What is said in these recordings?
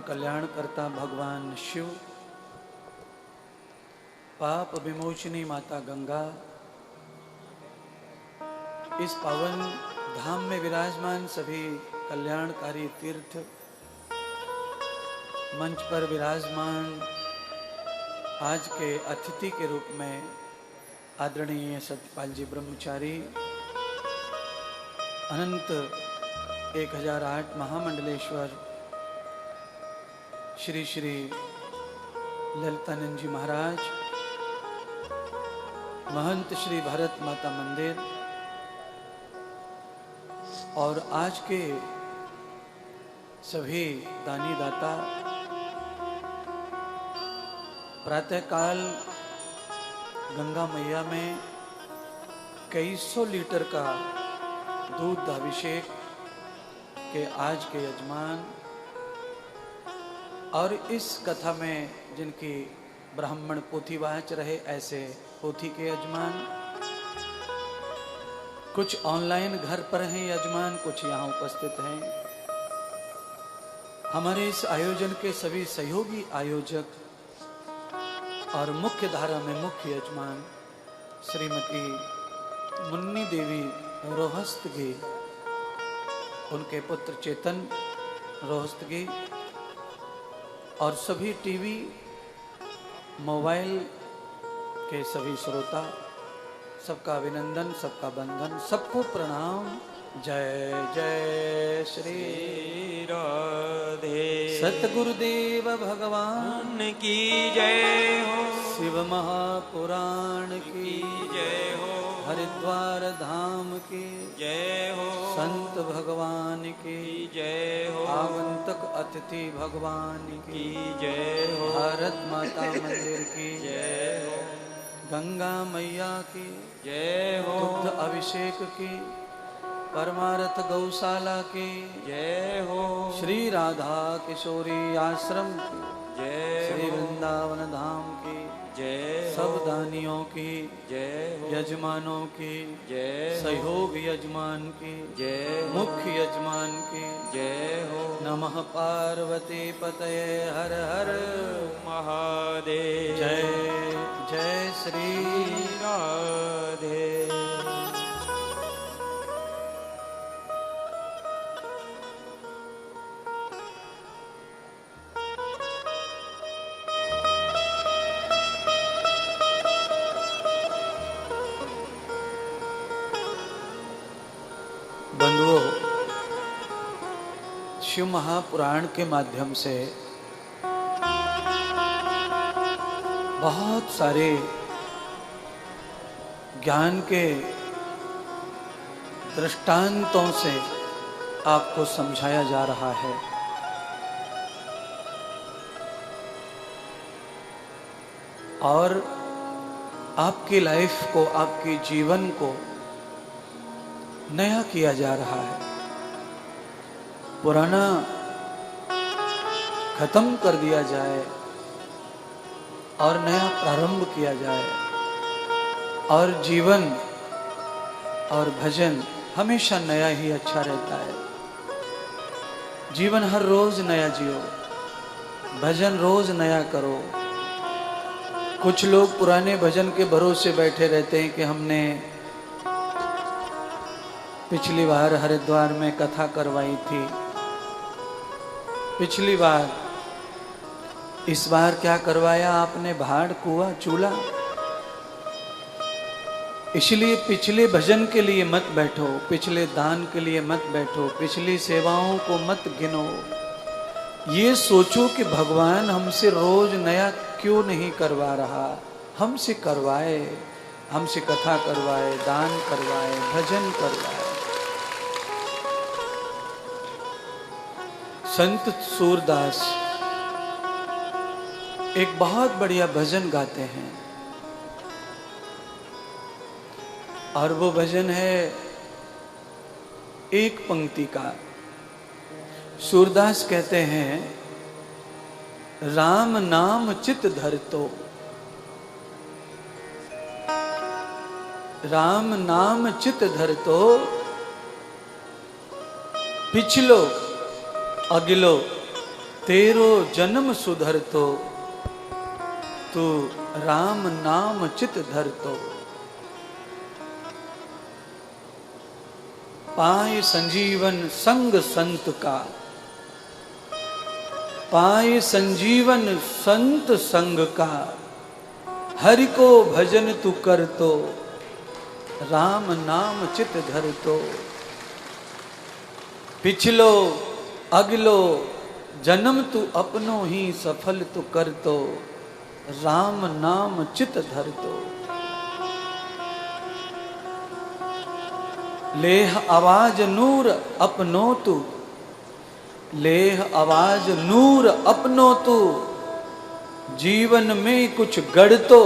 कल्याणकर्ता भगवान शिव, पाप विमोचनी माता गंगा, इस पावन धाम में विराजमान सभी कल्याणकारी तीर्थ, मंच पर विराजमान आज के अतिथि के रूप में आदरणीय सत्यपाल जी ब्रह्मचारी, अनंत 1008 महामंडलेश्वर श्री श्री ललितानंद जी महाराज, महंत श्री भारत माता मंदिर और आज के सभी दानी दाता, प्रातःकाल गंगा मैया में कई सौ लीटर का दूध अभिषेक के आज के यजमान और इस कथा में जिनकी ब्राह्मण पोथीवाच रहे ऐसे पोथी के यजमान, कुछ ऑनलाइन घर पर हैं यजमान, कुछ यहाँ उपस्थित हैं। हमारे इस आयोजन के सभी सहयोगी आयोजक और मुख्य धारा में मुख्य यजमान श्रीमती मुन्नी देवी रोहस्तगी, उनके पुत्र चेतन रोहस्तगी और सभी टीवी मोबाइल के सभी श्रोता, सबका अभिनंदन, सबका बंधन, सबको प्रणाम। जय जय श्री राधे। सतगुरुदेव भगवान की जय हो, शिव महापुराण की जय हो, हरिद्वार धाम की जय हो, संत भगवान की जय हो, आगंतुक अतिथि भगवान की जय हो, भारत माता मंदिर की जय हो, गंगा मैया की जय हो, दुग्ध अभिषेक की, परमार्थ गौशाला की जय हो, श्री राधा किशोरी आश्रम की जय, श्री वृंदावन धाम की जय, सब दानियों की जय, यजमानों की जय, सहयोग यजमान की जय, मुख्य यजमान की जय हो। नमः पार्वती पतये हर हर महादेव। जय जय श्री राधे। बंधुओं, शिव महापुराण के माध्यम से बहुत सारे ज्ञान के दृष्टांतों से आपको समझाया जा रहा है। और आपकी लाइफ को, आपके जीवन को नया किया जा रहा है। पुराना खत्म कर दिया जाए और नया प्रारंभ किया जाए, और जीवन और भजन हमेशा नया ही अच्छा रहता है। जीवन हर रोज नया जियो, भजन रोज नया करो। कुछ लोग पुराने भजन के भरोसे बैठे रहते हैं कि हमने पिछली बार हरिद्वार में कथा करवाई थी, पिछली बार, इस बार क्या करवाया आपने, भाड़ कुआ चूल्हा। इसलिए पिछले भजन के लिए मत बैठो, पिछले दान के लिए मत बैठो, पिछली सेवाओं को मत गिनो। ये सोचो कि भगवान हमसे रोज नया क्यों नहीं करवा रहा, हमसे करवाए, हमसे कथा करवाए, दान करवाए, भजन करवाए। संत सूरदास एक बहुत बढ़िया भजन गाते हैं, और वो भजन है एक पंक्ति का। सूरदास कहते हैं, राम नाम चित धरतो, राम नाम चित धरतो, पिछलो अगिलो तेरो जन्म सुधर तो तू राम नाम चित धर तो। पाए संजीवन संग संत का, पाए संजीवन संत संग का। हरि को भजन तू कर तो राम नाम चित धर तो। पिछलो अगलो जन्म तू अपनो ही सफल तू कर तो राम नाम चित धर तो। लेह आवाज नूर अपनो तू, लेह आवाज नूर अपनो तू। जीवन में कुछ गढ़ तो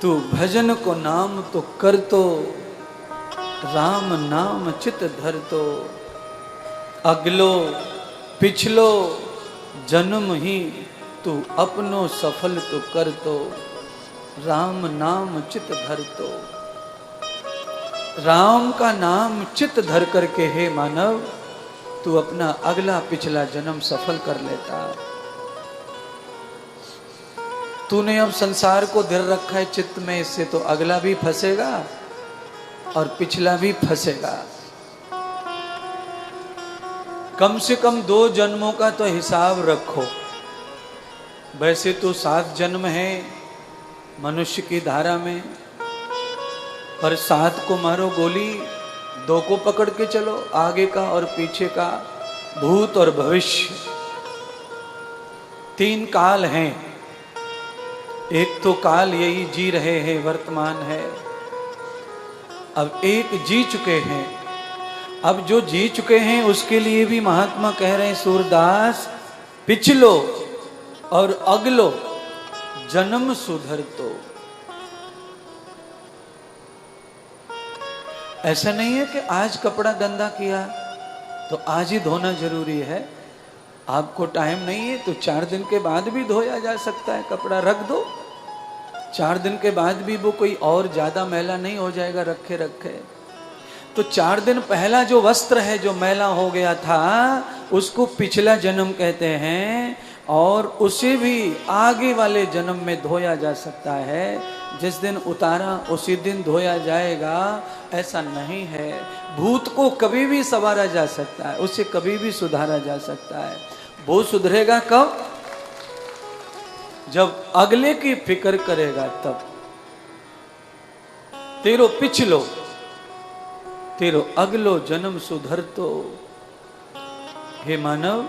तू भजन को नाम तो कर तो राम नाम चित धर तो। अगलो पिछलो जन्म ही तू अपनो सफल तो कर तो राम नाम चित धर तो। राम का नाम चित धर करके हे मानव तू अपना अगला पिछला जन्म सफल कर लेता। तूने अब संसार को धर रखा है चित्त में, इससे तो अगला भी फंसेगा और पिछला भी फंसेगा। कम से कम 2 जन्मों का तो हिसाब रखो। वैसे तो 7 जन्म है मनुष्य की धारा में, पर 7 को मारो गोली, 2 को पकड़ के चलो, आगे का और पीछे का, भूत और भविष्य। 3 काल हैं। एक तो काल यही जी रहे हैं, वर्तमान है। अब एक जी चुके हैं। अब जो जी चुके हैं उसके लिए भी महात्मा कह रहे हैं सूरदास, पिछलो और अगलो जन्म सुधर तो। ऐसा नहीं है कि आज कपड़ा गंदा किया तो आज ही धोना जरूरी है। आपको टाइम नहीं है तो 4 दिन के बाद भी धोया जा सकता है। कपड़ा रख दो, 4 दिन के बाद भी वो कोई और ज्यादा मैला नहीं हो जाएगा रखे रखे। तो 4 दिन पहला जो वस्त्र है जो मैला हो गया था उसको पिछला जन्म कहते हैं, और उसे भी आगे वाले जन्म में धोया जा सकता है। जिस दिन उतारा उसी दिन धोया जाएगा ऐसा नहीं है। भूत को कभी भी संवारा जा सकता है, उसे कभी भी सुधारा जा सकता है। वो सुधरेगा कब? जब अगले की फिक्र करेगा तब। तेरो पिछलो तेरो अगलो जन्म सुधर तो। हे मानव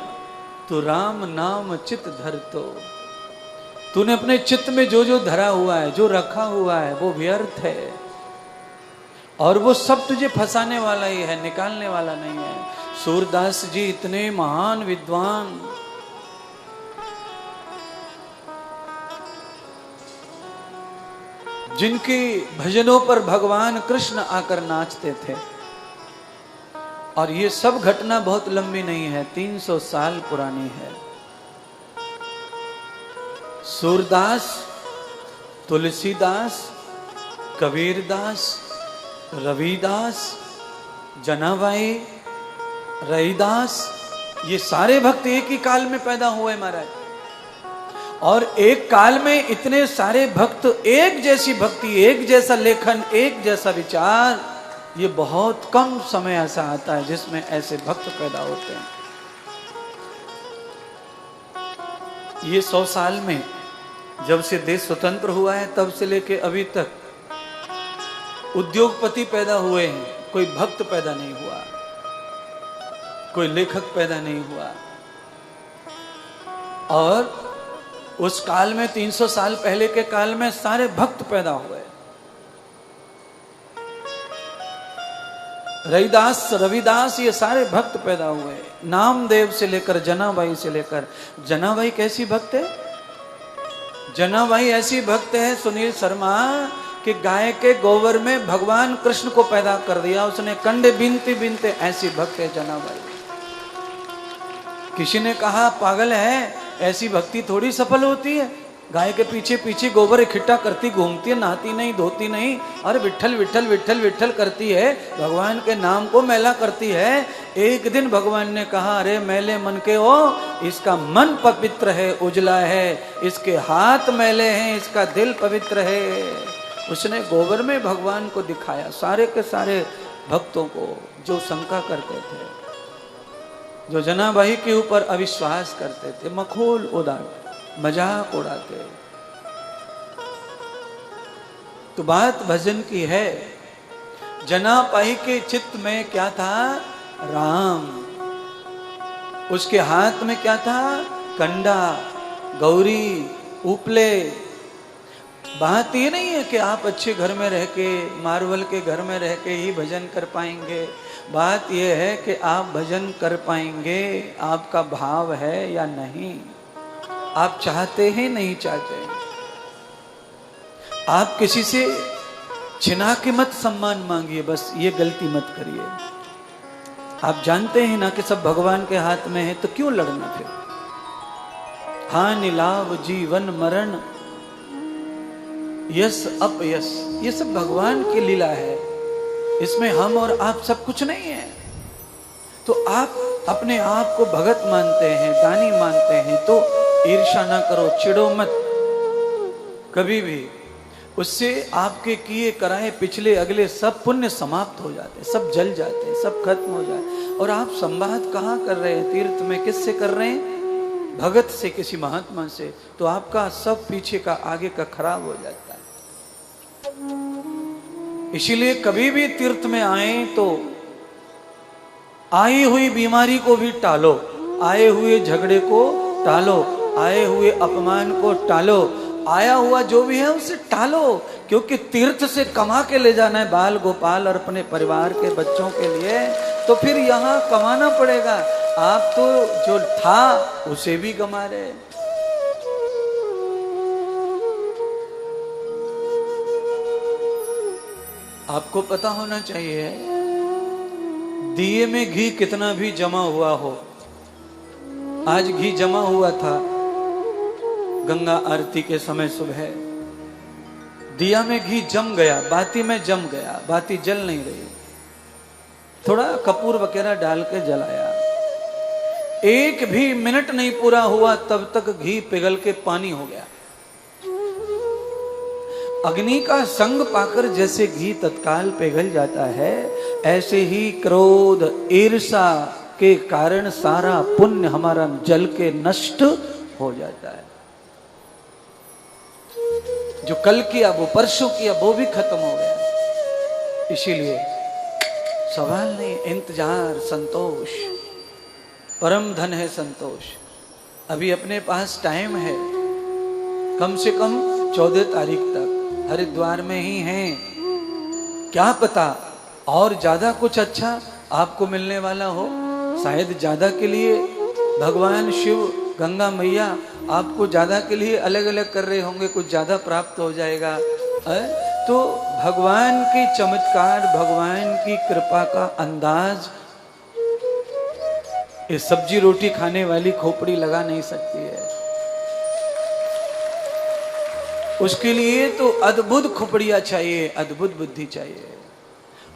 तू राम नाम चित धर तो। तूने अपने चित्त में जो जो धरा हुआ है, जो रखा हुआ है, वो व्यर्थ है और वो सब तुझे फंसाने वाला ही है, निकालने वाला नहीं है। सूरदास जी इतने महान विद्वान, जिनके भजनों पर भगवान कृष्ण आकर नाचते थे। और ये सब घटना बहुत लंबी नहीं है, 300 साल पुरानी है। सूरदास, तुलसीदास, कबीरदास, रविदास, जनाबाई, रईदास, ये सारे भक्त एक ही काल में पैदा हुए महाराज। और एक काल में इतने सारे भक्त, एक जैसी भक्ति, एक जैसा लेखन, एक जैसा विचार, ये बहुत कम समय ऐसा आता है जिसमें ऐसे भक्त पैदा होते हैं। ये 100 साल में जब से देश स्वतंत्र हुआ है तब से लेके अभी तक उद्योगपति पैदा हुए हैं, कोई भक्त पैदा नहीं हुआ, कोई लेखक पैदा नहीं हुआ। और उस काल में 300 साल पहले के काल में सारे भक्त पैदा हुए। रईदास, रविदास, ये सारे भक्त पैदा हुए। नामदेव से लेकर जनाबाई से लेकर, जनाबाई कैसी भक्त है? जनाबाई ऐसी भक्त है सुनील शर्मा कि गाय के गोबर में भगवान कृष्ण को पैदा कर दिया उसने, कंडे बीनते बीनते। ऐसी भक्त है जनाबाई। किसी ने कहा पागल है, ऐसी भक्ति थोड़ी सफल होती है। गाय के पीछे पीछे गोबर इकट्ठा करती घूमती है, नहाती नहीं धोती नहीं, अरे विठल विठल विठल विठल करती है, भगवान के नाम को मैला करती है। एक दिन भगवान ने कहा, अरे मैले मन के हो, इसका मन पवित्र है, उजला है, इसके हाथ मैले हैं, इसका दिल पवित्र है। उसने गोबर में भगवान को दिखाया सारे के सारे भक्तों को जो शंका करते थे, जो जनाबाई के ऊपर अविश्वास करते थे, मखौल उड़ाते, मजाक उड़ाते। तो बात भजन की है। जनाबाई के चित्त में क्या था? राम। उसके हाथ में क्या था? कंडा, गौरी, उपले। बात ये नहीं है कि आप अच्छे घर में रह के, मार्बल के घर में रह के ही भजन कर पाएंगे। बात यह है कि आप भजन कर पाएंगे, आपका भाव है या नहीं, आप चाहते हैं नहीं चाहते। आप किसी से छिना के मत सम्मान मांगिए, बस ये गलती मत करिए। आप जानते हैं ना कि सब भगवान के हाथ में है, तो क्यों लड़ना फिर? हानि लाभ जीवन मरण, यस अपयस, ये सब भगवान की लीला है। इसमें हम और आप सब कुछ नहीं है। तो आप अपने आप को भगत मानते हैं, दानी मानते हैं, तो ईर्ष्या ना करो, चिढ़ो मत कभी भी। उससे आपके किए कराए पिछले अगले सब पुण्य समाप्त हो जाते, सब जल जाते, सब खत्म हो जाते। और आप संवाद कहाँ कर रहे हैं? तीर्थ में किससे कर रहे हैं? भगत से, किसी महात्मा से। तो आपका सब पीछे का आगे का खराब हो जाता है। इसीलिए कभी भी तीर्थ में आए तो आई हुई बीमारी को भी टालो, आए हुए झगड़े को टालो, आए हुए अपमान को टालो, आया हुआ जो भी है उसे टालो। क्योंकि तीर्थ से कमा के ले जाना है बाल गोपाल और अपने परिवार के बच्चों के लिए, तो फिर यहाँ कमाना पड़ेगा। आप तो जो था उसे भी गमा रहे। आपको पता होना चाहिए, दिए में घी कितना भी जमा हुआ हो, आज घी जमा हुआ था गंगा आरती के समय सुबह, दिया में घी जम गया, बाती में जम गया, बाती जल नहीं रही, थोड़ा कपूर वगैरह डाल के जलाया, एक भी मिनट नहीं पूरा हुआ तब तक घी पिघल के पानी हो गया। अग्नि का संग पाकर जैसे घी तत्काल पिघल जाता है, ऐसे ही क्रोध ईर्षा के कारण सारा पुण्य हमारा जल के नष्ट हो जाता है। जो कल किया वो परसों किया वो भी खत्म हो गया। इसीलिए सवाल नहीं, इंतजार, संतोष, परम धन है संतोष। अभी अपने पास टाइम है, कम से कम 14 तारीख तक हरिद्वार में ही हैं। क्या पता और ज्यादा कुछ अच्छा आपको मिलने वाला हो। शायद ज्यादा के लिए भगवान शिव, गंगा मैया आपको ज्यादा के लिए अलग अलग कर रहे होंगे, कुछ ज्यादा प्राप्त हो जाएगा। तो भगवान की चमत्कार, भगवान की कृपा का अंदाज ये सब्जी रोटी खाने वाली खोपड़ी लगा नहीं सकती है। उसके लिए तो अद्भुत खोपड़ियां चाहिए, अद्भुत बुद्धि चाहिए।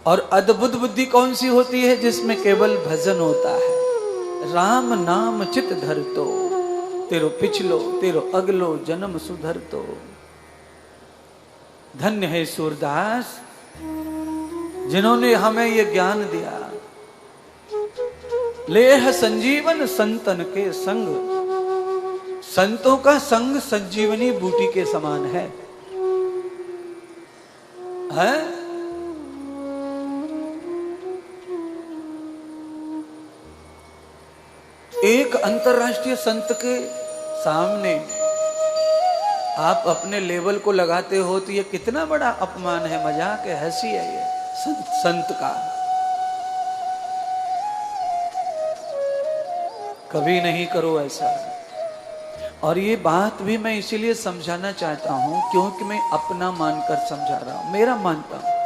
और अद्भुत बुद्धि कौन सी होती है? जिसमें केवल भजन होता है। राम नाम चित धर तो, तेरो पिछलो तेरो अगलो जन्म सुधर तो। धन्य है सूरदास जिन्होंने हमें ये ज्ञान दिया। लेह संजीवन संतन के संग, संतों का संग संजीवनी बूटी के समान है? एक अंतरराष्ट्रीय संत के सामने आप अपने लेवल को लगाते हो तो ये कितना बड़ा अपमान है, मजाक है, हंसी है ये संत का। कभी नहीं करो ऐसा। और ये बात भी मैं इसीलिए समझाना चाहता हूं क्योंकि मैं अपना मानकर समझा रहा हूं, मेरा मानता हूं।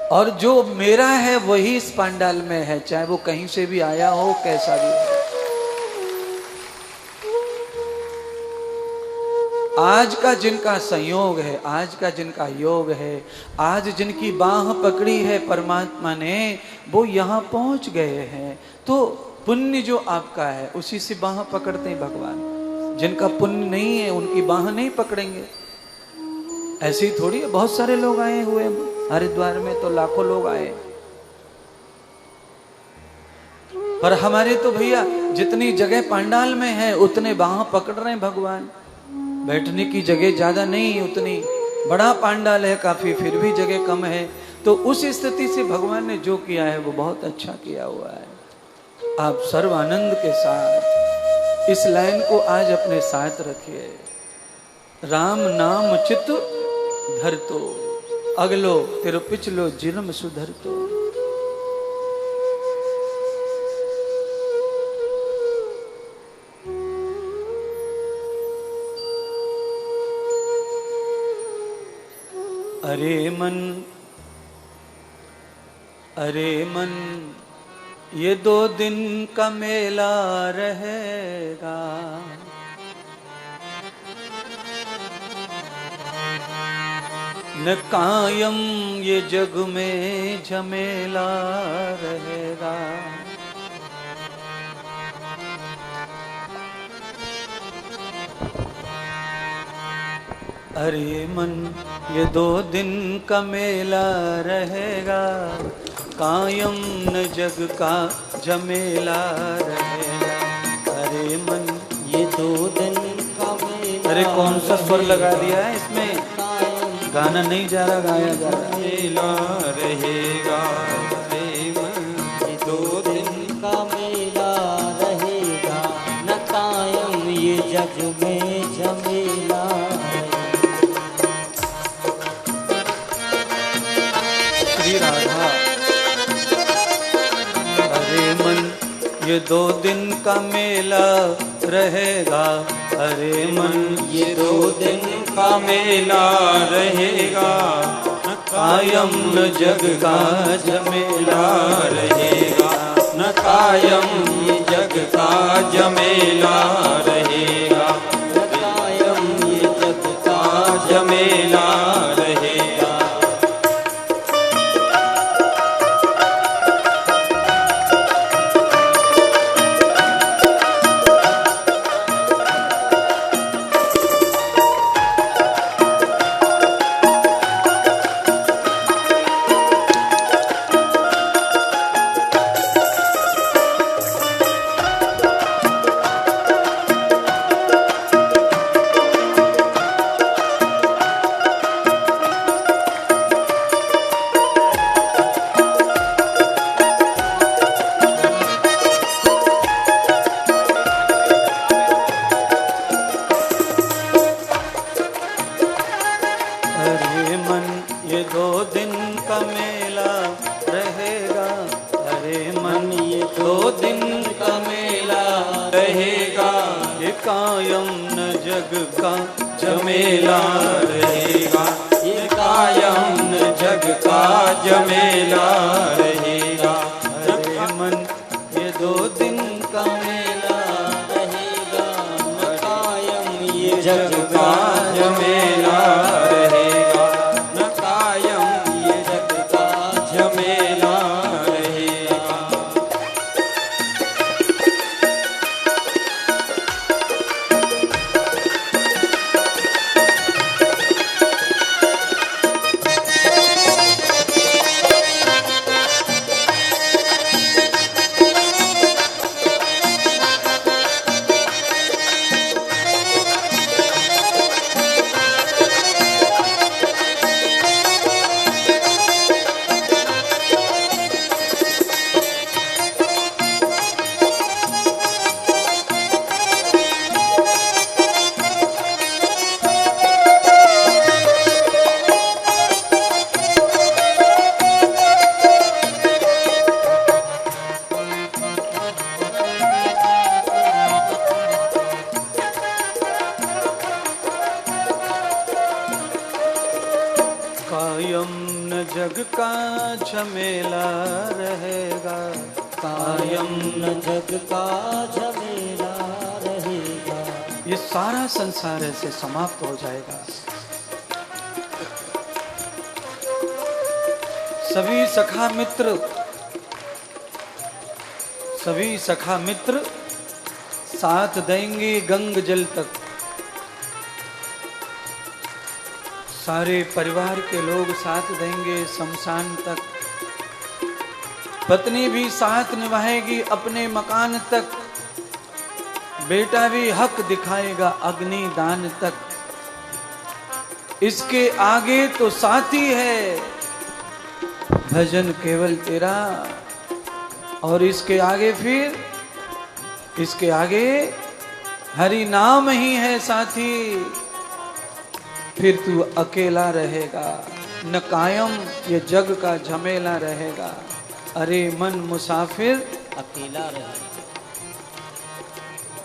और जो मेरा है वही इस पंडाल में है, चाहे वो कहीं से भी आया हो, कैसा भी हो। आज का जिनका संयोग है, आज का जिनका योग है, आज जिनकी बाह पकड़ी है परमात्मा ने, वो यहाँ पहुंच गए हैं। तो पुण्य जो आपका है उसी से बाह पकड़ते हैं भगवान। जिनका पुण्य नहीं है उनकी बाह नहीं पकड़ेंगे। ऐसे ही थोड़ी है, बहुत सारे लोग आए हुए हरिद्वार में, तो लाखों लोग आए, पर हमारे तो भैया जितनी जगह पंडाल में है उतने बाह पकड़ रहे हैं भगवान। बैठने की जगह ज्यादा नहीं, उतनी बड़ा पंडाल है काफी, फिर भी जगह कम है। तो उस स्थिति से भगवान ने जो किया है वो बहुत अच्छा किया हुआ है। आप सर्व आनंद के साथ इस लाइन को आज अपने साथ रखिए। राम नाम चित धरतो, अगलो तेरो पिछलो जिन्म सुधरतो। अरे मन ये 2 दिन का मेला रहेगा, न कायम ये जग में झमेला रहेगा। अरे मन ये 2 दिन का मेला रहेगा, कायम न जग का झमेला रहेगा। अरे मन ये 2 दिन का मेला, अरे कौन सा स्वर लगा दिया है इसमें, गाना नहीं जा रहा, गाया जा रहा। मेला रहेगा, अरे मन ये 2 दिन का मेला रहेगा, न कायम ये जग में झमेला। श्री राधा। अरे मन ये 2 दिन का मेला रहेगा, अरे मन ये 2 दिन का मेला रहेगा, कायम न जग का झमेला रहेगा, न कायम ये जग का झमेला रहेगा, न कायम ये जग का झमेला रहेगा। कायम न जग का झमेला रहेगा, ये कायम न जग का झमेला रहेगा। अरे मन ये 2 दिन का मेला रहेगा, न कायम ये जग का झमेला रहेगा, न कायम ये जग का झमेला रहेगा। कायम न जग का झमेला रहेगा, कायम न जग का झमेला रहेगा, ये सारा संसार ऐसे समाप्त हो जाएगा। सभी सखा मित्र साथ देंगे गंग जल तक। सारे परिवार के लोग साथ देंगे शमशान तक। पत्नी भी साथ निभाएगी अपने मकान तक। बेटा भी हक दिखाएगा अग्नि दान तक। इसके आगे तो साथी है भजन केवल तेरा। और इसके आगे हरि नाम ही है साथी। फिर तू अकेला रहेगा न कायम ये जग का झमेला रहेगा। अरे मन मुसाफिर अकेला रहेगा।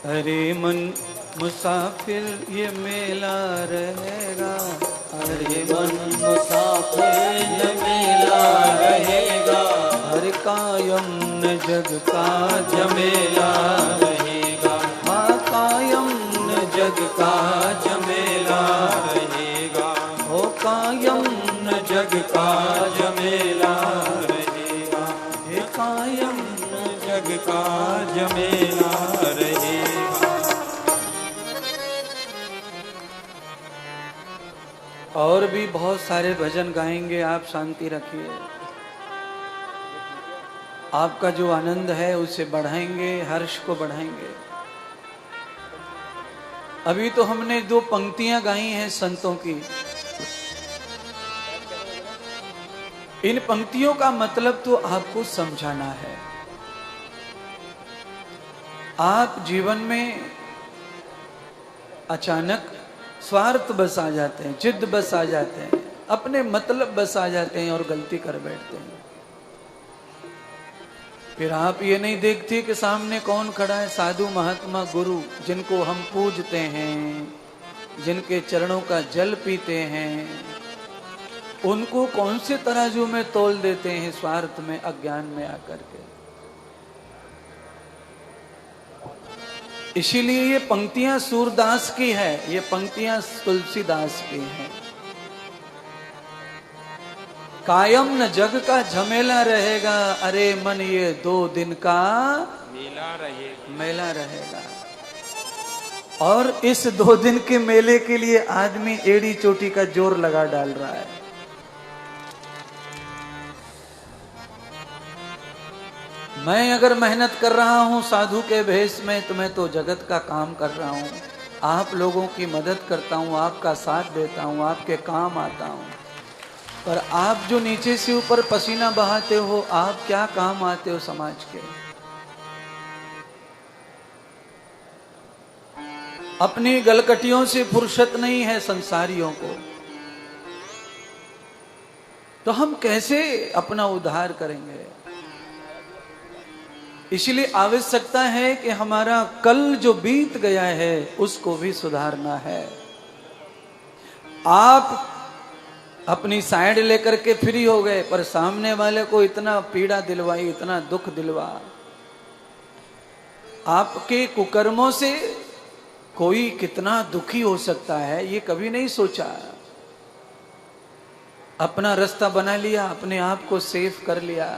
अरे मन मुसाफिर ये मेला रहेगा। अरे मन मुसाफिर ये मेला रहेगा। हर कायम न जग का झमेला रहेगा। हाँ कायम न जग का झमेला रहेगा। हो कायम न जग का झमेला रहेगा। हे कायम न जग का झमेला रहेगा। और भी बहुत सारे भजन गाएंगे। आप शांति रखिए। आपका जो आनंद है उसे बढ़ाएंगे, हर्ष को बढ़ाएंगे। अभी तो हमने 2 पंक्तियां गाई हैं संतों की। इन पंक्तियों का मतलब तो आपको समझाना है। आप जीवन में अचानक स्वार्थ बस आ जाते हैं, जिद बस आ जाते हैं, अपने मतलब बस आ जाते हैं और गलती कर बैठते हैं। फिर आप ये नहीं देखते कि सामने कौन खड़ा है, साधु महात्मा गुरु जिनको हम पूजते हैं, जिनके चरणों का जल पीते हैं, उनको कौन से तराजू में तोल देते हैं स्वार्थ में, अज्ञान में आकर के। इसीलिए ये पंक्तियां सूरदास की है, ये पंक्तियां तुलसीदास की हैं। कायम न जग का झमेला रहेगा। अरे मन ये 2 दिन का मेला रहेगा। और इस 2 दिन के मेले के लिए आदमी एड़ी चोटी का जोर लगा डाल रहा है। मैं अगर मेहनत कर रहा हूं साधु के भेष में, तो मैं तो जगत का काम कर रहा हूं। आप लोगों की मदद करता हूं, आपका साथ देता हूं, आपके काम आता हूं। पर आप जो नीचे से ऊपर पसीना बहाते हो, आप क्या काम आते हो समाज के। अपनी गलकटियों से फुर्सत नहीं है संसारियों को, तो हम कैसे अपना उद्धार करेंगे। इसलिए आवश्यकता है कि हमारा कल जो बीत गया है उसको भी सुधारना है। आप अपनी साइड लेकर के फ्री हो गए, पर सामने वाले को इतना पीड़ा दिलवाई, इतना दुख दिलवा। आपके कुकर्मों से कोई कितना दुखी हो सकता है, ये कभी नहीं सोचा। अपना रास्ता बना लिया, अपने आप को सेफ कर लिया।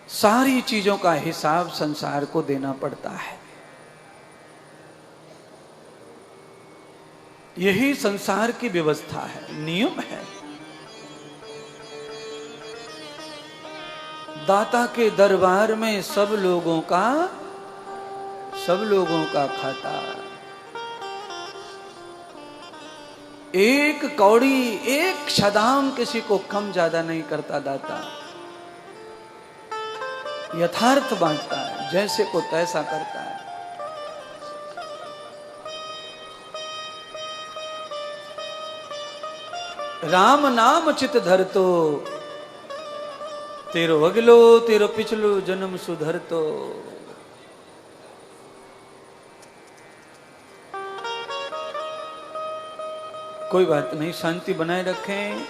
सारी चीजों का हिसाब संसार को देना पड़ता है। यही संसार की व्यवस्था है, नियम है। दाता के दरबार में सब लोगों का खाता। एक कौड़ी, एक छदाम किसी को कम ज्यादा नहीं करता दाता। यथार्थ बांटता है, जैसे को तैसा करता है। राम नाम चित धरतो, तेरो अगलो तेरो पिछलो जन्म सुधरतो। कोई बात नहीं, शांति बनाए रखें।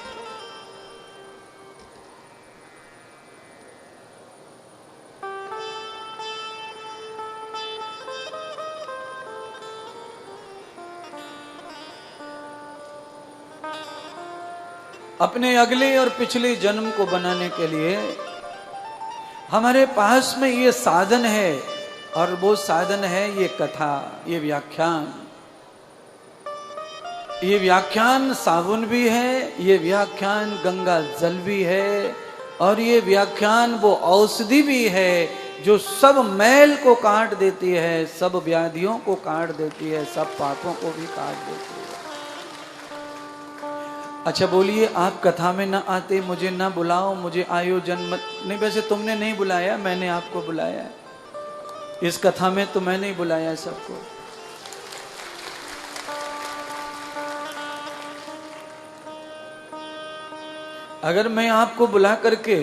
अपने अगले और पिछले जन्म को बनाने के लिए हमारे पास में ये साधन है, और वो साधन है ये कथा, ये व्याख्यान। ये व्याख्यान साबुन भी है, ये व्याख्यान गंगा जल भी है, और ये व्याख्यान वो औषधि भी है जो सब मैल को काट देती है, सब व्याधियों को काट देती है, सब पापों को भी काट देती है। अच्छा बोलिए, आप कथा में ना आते, मुझे ना बुलाओ, मुझे आयोजन मत। नहीं, वैसे तुमने नहीं बुलाया, मैंने आपको बुलाया। इस कथा में तो मैंने ही बुलाया सबको। अगर मैं आपको बुला करके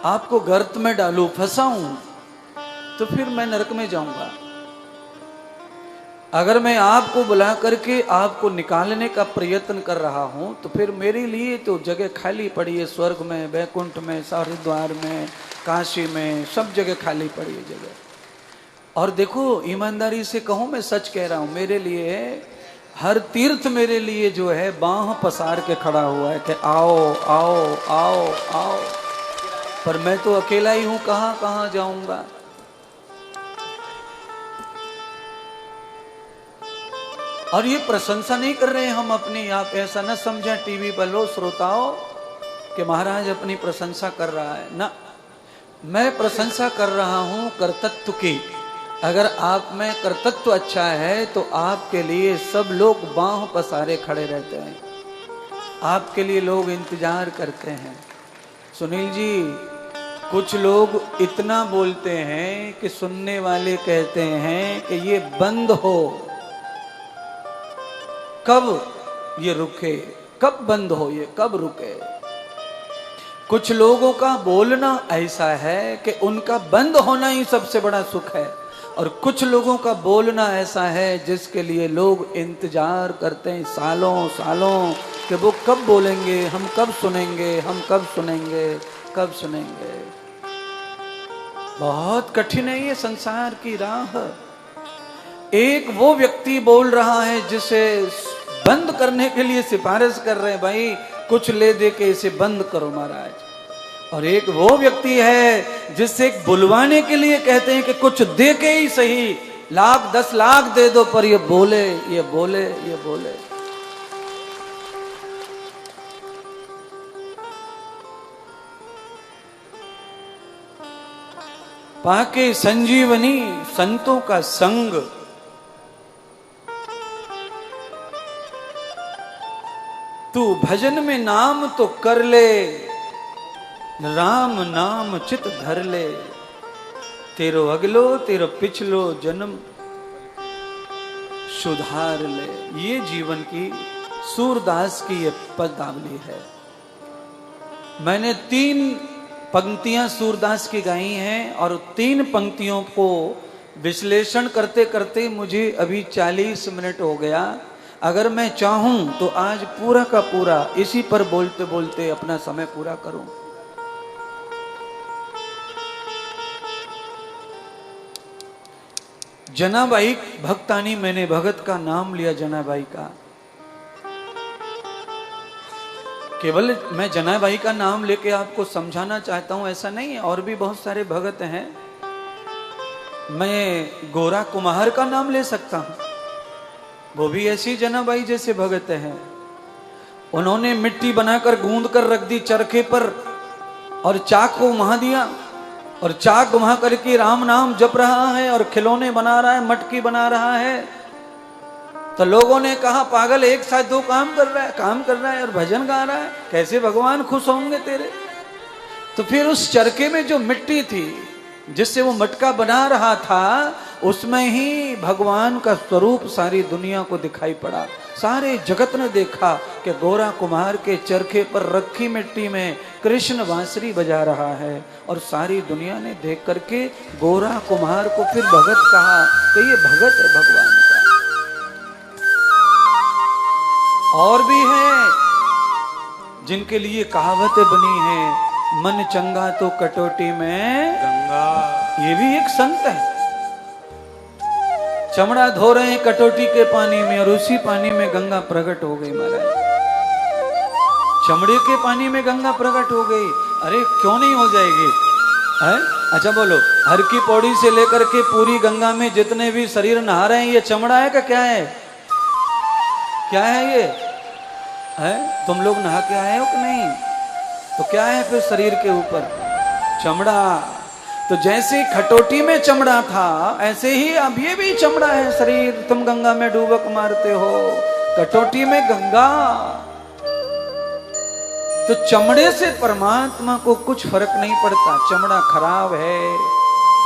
आपको गर्त में डालूं, फंसाऊं, तो फिर मैं नरक में जाऊंगा। अगर मैं आपको बुला करके आपको निकालने का प्रयत्न कर रहा हूं, तो फिर मेरे लिए तो जगह खाली पड़ी है। स्वर्ग में, वैकुंठ में, हरिद्वार में, काशी में, सब जगह खाली पड़ी है जगह। और देखो, ईमानदारी से कहूं, मैं सच कह रहा हूं, मेरे लिए हर तीर्थ मेरे लिए जो है बाह पसार के खड़ा हुआ है कि आओ आओ आओ आओ, पर मैं तो अकेला ही हूं, कहां कहां जाऊंगा। और ये प्रशंसा नहीं कर रहे हैं हम अपनी, आप ऐसा न समझें टीवी पर लो श्रोताओं कि महाराज अपनी प्रशंसा कर रहा है ना। मैं प्रशंसा कर रहा हूं कर्तृत्व की। अगर आप में कर्तृत्व अच्छा है तो आपके लिए सब लोग बाह पसारे खड़े रहते हैं, आपके लिए लोग इंतजार करते हैं। सुनील जी, कुछ लोग इतना बोलते हैं कि सुनने वाले कहते हैं कि ये बंद हो, कब ये रुके, कब बंद हो, ये कब रुके। कुछ लोगों का बोलना ऐसा है कि उनका बंद होना ही सबसे बड़ा सुख है, और कुछ लोगों का बोलना ऐसा है जिसके लिए लोग इंतजार करते हैं सालों सालों कि वो कब बोलेंगे, हम कब सुनेंगे, हम कब सुनेंगे, कब सुनेंगे। बहुत कठिन है ये संसार की राह। एक वो व्यक्ति बोल रहा है जिसे बंद करने के लिए सिफारिश कर रहे हैं, भाई कुछ ले दे के इसे बंद करो महाराज। और एक वो व्यक्ति है जिससे बुलवाने के लिए कहते हैं कि कुछ दे के ही सही, लाख 10 लाख दे दो, पर ये बोले, ये बोले, ये बोले। पाके संजीवनी संतों का संग, तू भजन में नाम तो कर ले, राम नाम चित धर ले, तेरो अगलो तेरो पिछलो जन्म सुधार ले। ये जीवन की सूरदास की ये पदावली है। मैंने 3 पंक्तियां सूरदास की गाई हैं, और 3 पंक्तियों को विश्लेषण करते करते मुझे अभी 40 मिनट हो गया। अगर मैं चाहूं तो आज पूरा का पूरा इसी पर बोलते बोलते अपना समय पूरा करूं। जनाबाई भक्तानी, मैंने भगत का नाम लिया जनाबाई का। केवल मैं जनाबाई का नाम लेके आपको समझाना चाहता हूं ऐसा नहीं है, और भी बहुत सारे भगत हैं। मैं गोरा कुम्हार का नाम ले सकता हूं, वो भी ऐसी जनाबाई जैसे भगत हैं। उन्होंने मिट्टी बनाकर गूंद कर रख दी चरखे पर, और चाक को वहां दिया, और चाक घुमा करके राम नाम जप रहा है, और खिलौने बना रहा है, मटकी बना रहा है। तो लोगों ने कहा, पागल, एक साथ 2 काम कर रहा है और भजन गा रहा है, कैसे भगवान खुश होंगे तेरे। तो फिर उस चरखे में जो मिट्टी थी जिससे वो मटका बना रहा था, उसमें ही भगवान का स्वरूप सारी दुनिया को दिखाई पड़ा। सारे जगत ने देखा कि गोरा कुम्हार के चरखे पर रखी मिट्टी में कृष्ण बांसुरी बजा रहा है, और सारी दुनिया ने देख करके गोरा कुम्हार को फिर भगत कहा कि ये भगत है भगवान का। और भी हैं जिनके लिए कहावतें बनी है, मन चंगा तो कटोटी में गंगा। ये भी एक संत है। चमड़ा धो रहे हैं कटोटी के पानी में, और उसी पानी में गंगा प्रकट हो गई महाराज। चमड़े के पानी में गंगा प्रकट हो गई, अरे क्यों नहीं हो जाएगी है? अच्छा बोलो, हर की पौड़ी से लेकर के पूरी गंगा में जितने भी शरीर नहा रहे हैं, ये चमड़ा है का क्या है? क्या है ये है? तुम लोग नहा के आए हो कि नहीं? तो क्या है फिर शरीर के ऊपर? चमड़ा। तो जैसे खटोटी में चमड़ा था, ऐसे ही अब ये भी चमड़ा है शरीर। तुम गंगा में डूबक मारते हो, कटोटी में गंगा। तो चमड़े से परमात्मा को कुछ फर्क नहीं पड़ता। चमड़ा खराब है,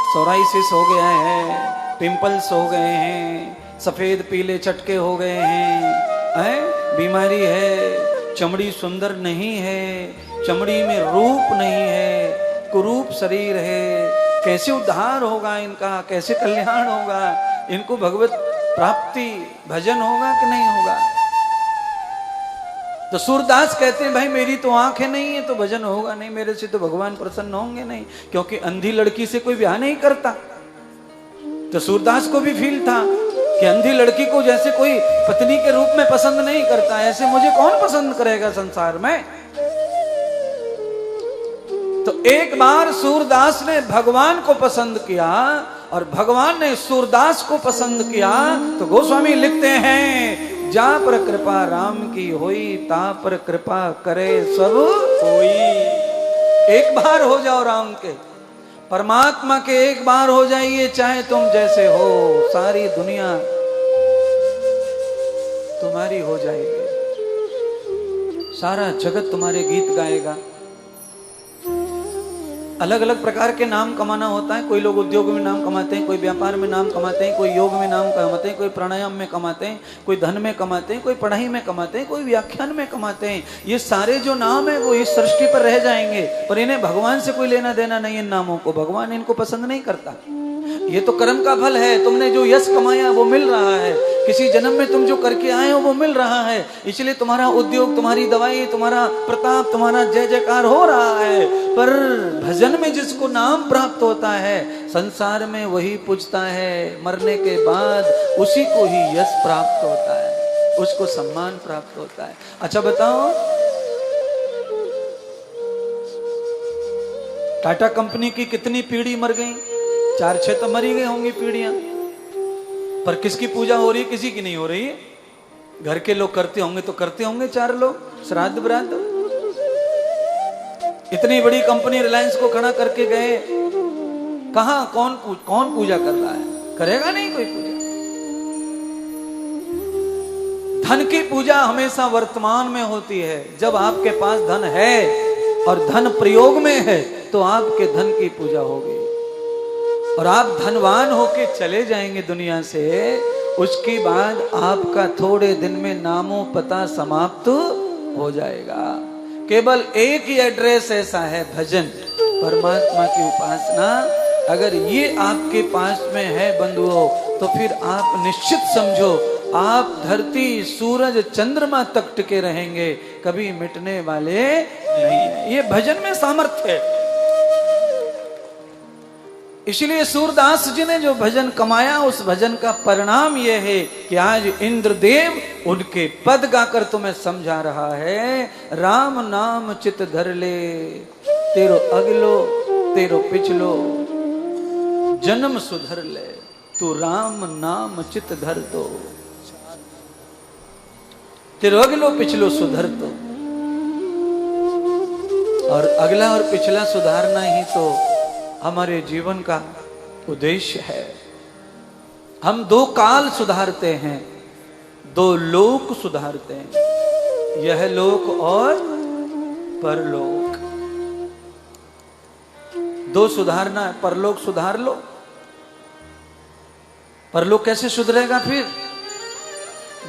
सोराइसिस हो गया है, पिंपल्स हो गए हैं, सफेद पीले चटके हो गए हैं, बीमारी है, चमड़ी सुंदर नहीं है, चमड़ी में रूप नहीं है, कुरूप शरीर है, कैसे उद्धार होगा इनका, कैसे कल्याण होगा, इनको भगवत प्राप्ति भजन होगा कि नहीं होगा? तो सूरदास कहते हैं भाई मेरी तो आंखें नहीं है तो भजन होगा नहीं, मेरे से तो भगवान प्रसन्न होंगे नहीं, क्योंकि अंधी लड़की से कोई ब्याह नहीं करता। तो सूरदास को भी फील था कि अंधी लड़की को जैसे कोई पत्नी के रूप में पसंद नहीं करता, ऐसे मुझे कौन पसंद करेगा संसार में। तो एक बार सूरदास ने भगवान को पसंद किया और भगवान ने सूरदास को पसंद किया। तो गोस्वामी लिखते हैं, जा पर कृपा राम की होई, ता पर कृपा करे सब कोई। एक बार हो जाओ राम के, परमात्मा के एक बार हो जाइए, चाहे तुम जैसे हो, सारी दुनिया तुम्हारी हो जाएगी, सारा जगत तुम्हारे गीत गाएगा। अलग अलग प्रकार के नाम कमाना होता है। कोई लोग उद्योग में नाम कमाते हैं, कोई व्यापार में नाम कमाते हैं, कोई योग में नाम कमाते हैं, कोई प्राणायाम में कमाते हैं, कोई धन में कमाते हैं, कोई पढ़ाई में कमाते हैं, कोई व्याख्यान में कमाते हैं। ये सारे जो नाम है वो इस सृष्टि पर रह जाएंगे, पर इन्हें भगवान से कोई लेना देना नहीं। इन नामों को भगवान इनको पसंद नहीं करता। ये तो कर्म का फल है, तुमने जो यश कमाया वो मिल रहा है, किसी जन्म में तुम जो करके आए हो वो मिल रहा है, इसलिए तुम्हारा उद्योग, तुम्हारी दवाई, तुम्हारा प्रताप, तुम्हारा जय जयकार हो रहा है। पर भजन में जिसको नाम प्राप्त होता है, संसार में वही पूजता है, मरने के बाद उसी को ही यश प्राप्त होता है, उसको सम्मान प्राप्त होता है। अच्छा बताओ, टाटा कंपनी की कितनी पीढ़ी मर गई? 4-6 तो मरी गई होंगी पीढ़ियां, पर किसकी पूजा हो रही है? किसी की नहीं हो रही है। घर के लोग करते होंगे तो करते होंगे 4 लोग श्राद्ध ब्राद्ध। इतनी बड़ी कंपनी रिलायंस को खड़ा करके गए, कहां कौन पूजा कर रहा है? करेगा नहीं कोई पूजा। धन की पूजा हमेशा वर्तमान में होती है। जब आपके पास धन है और धन प्रयोग में है तो आपके धन की पूजा होगी, और आप धनवान होके चले जाएंगे दुनिया से, उसके बाद आपका थोड़े दिन में नामो पता समाप्त हो जाएगा। केवल एक ही एड्रेस ऐसा है, भजन, परमात्मा की उपासना। अगर ये आपके पास में है बंधुओं, तो फिर आप निश्चित समझो आप धरती, सूरज, चंद्रमा तक टिके रहेंगे, कभी मिटने वाले नहीं है। ये भजन में सामर्थ्य है। इसलिए सूरदास जी ने जो भजन कमाया, उस भजन का परिणाम यह है कि आज इंद्रदेव उनके पद गाकर तुम्हें समझा रहा है। राम नाम चित धर ले, तेरो अगलो तेरो पिछलो जन्म सुधर ले, तू राम नाम चित धर दो, तेरो अगलो पिछलो सुधर दो। और अगला और पिछला सुधारना ही तो हमारे जीवन का उद्देश्य है। हम 2 काल सुधारते हैं, 2 लोक सुधारते हैं, यह लोक और परलोक। 2 सुधारना है, परलोक सुधार लो। परलोक कैसे सुधरेगा फिर?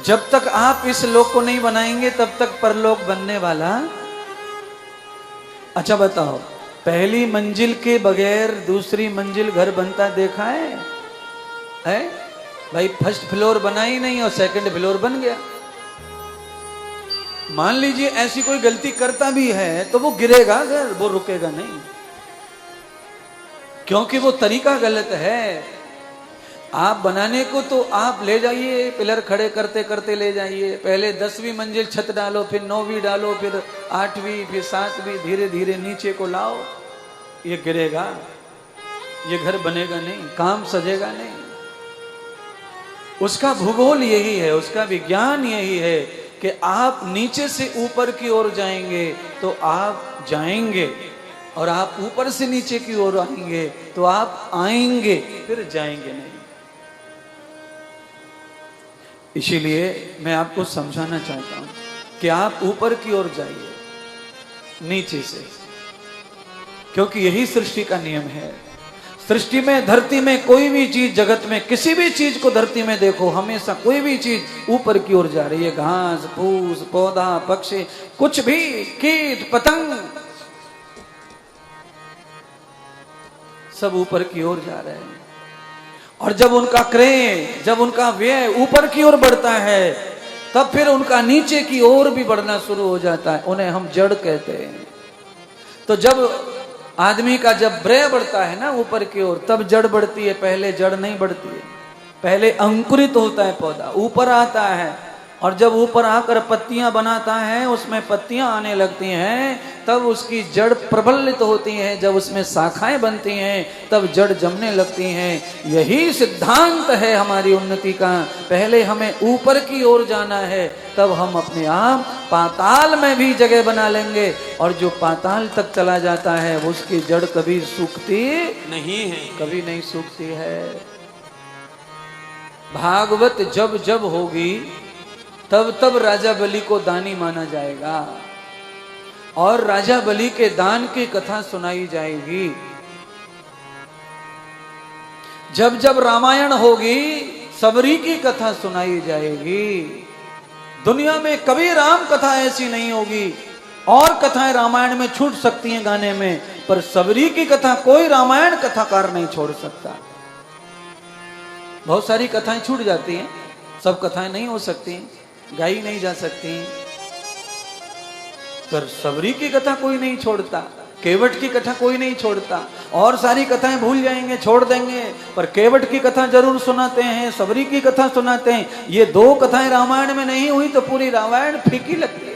जब तक आप इस लोक को नहीं बनाएंगे तब तक परलोक बनने वाला। अच्छा बताओ, पहली मंजिल के बगैर दूसरी मंजिल घर बनता देखा है? भाई फर्स्ट फ्लोर बना ही नहीं और सेकंड फ्लोर बन गया। मान लीजिए ऐसी कोई गलती करता भी है तो वो गिरेगा घर, वो रुकेगा नहीं, क्योंकि वो तरीका गलत है। आप बनाने को तो आप ले जाइए, पिलर खड़े करते करते ले जाइए, पहले 10वीं मंजिल छत डालो, फिर 9वीं डालो, फिर 8वीं, फिर 7वीं, धीरे धीरे नीचे को लाओ। ये गिरेगा, ये घर बनेगा नहीं, काम सजेगा नहीं। उसका भूगोल यही है, उसका विज्ञान यही है कि आप नीचे से ऊपर की ओर जाएंगे तो आप जाएंगे, और आप ऊपर से नीचे की ओर आएंगे तो आप आएंगे, फिर जाएंगे नहीं। इसीलिए मैं आपको समझाना चाहता हूं कि आप ऊपर की ओर जाइए, नीचे से, क्योंकि यही सृष्टि का नियम है। सृष्टि में, धरती में कोई भी चीज, जगत में किसी भी चीज को धरती में देखो, हमेशा कोई भी चीज ऊपर की ओर जा रही है। घास फूस, पौधा, पक्षी, कुछ भी, कीट पतंग, सब ऊपर की ओर जा रहे हैं। और जब उनका क्रय, जब उनका व्यय ऊपर की ओर बढ़ता है, तब फिर उनका नीचे की ओर भी बढ़ना शुरू हो जाता है। उन्हें हम जड़ कहते हैं। तो जब आदमी का जब व्यय बढ़ता है ना ऊपर की ओर, तब जड़ बढ़ती है, पहले जड़ नहीं बढ़ती है। पहले अंकुरित होता है पौधा, ऊपर आता है, और जब ऊपर आकर पत्तियां बनाता है, उसमें पत्तियां आने लगती हैं, तब उसकी जड़ प्रबलित होती है। जब उसमें शाखाएं बनती हैं, तब जड़ जमने लगती हैं। यही सिद्धांत है हमारी उन्नति का। पहले हमें ऊपर की ओर जाना है, तब हम अपने आप पाताल में भी जगह बना लेंगे। और जो पाताल तक चला जाता है, उसकी जड़ कभी सूखती नहीं है, कभी नहीं सूखती है। भागवत जब जब होगी, तब तब राजा बलि को दानी माना जाएगा, और राजा बलि के दान की कथा सुनाई जाएगी। जब जब रामायण होगी, सबरी की कथा सुनाई जाएगी। दुनिया में कभी राम कथा ऐसी नहीं होगी। और कथाएं रामायण में छूट सकती हैं गाने में, पर सबरी की कथा कोई रामायण कथाकार नहीं छोड़ सकता। बहुत सारी कथाएं छूट जाती हैं, सब कथाएं नहीं हो सकती, गाई नहीं जा सकती, पर सबरी की कथा कोई नहीं छोड़ता, केवट की कथा कोई नहीं छोड़ता। और सारी कथाएं भूल जाएंगे, छोड़ देंगे, पर केवट की कथा जरूर सुनाते हैं, सबरी की कथा सुनाते हैं। ये दो कथाएं रामायण में नहीं हुई तो पूरी रामायण फीकी लगती है।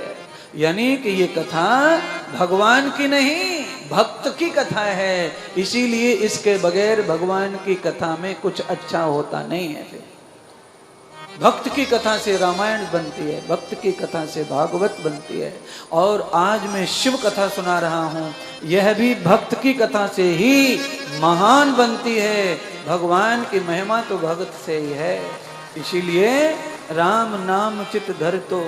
यानी कि ये कथा भगवान की नहीं, भक्त की कथा है। इसीलिए इसके बगैर भगवान की कथा में कुछ अच्छा होता नहीं है। फिर भक्त की कथा से रामायण बनती है, भक्त की कथा से भागवत बनती है। और आज मैं शिव कथा सुना रहा हूं, यह भी भक्त की कथा से ही महान बनती है। भगवान की महिमा तो भक्त से ही है। इसीलिए राम नाम चित धर, तो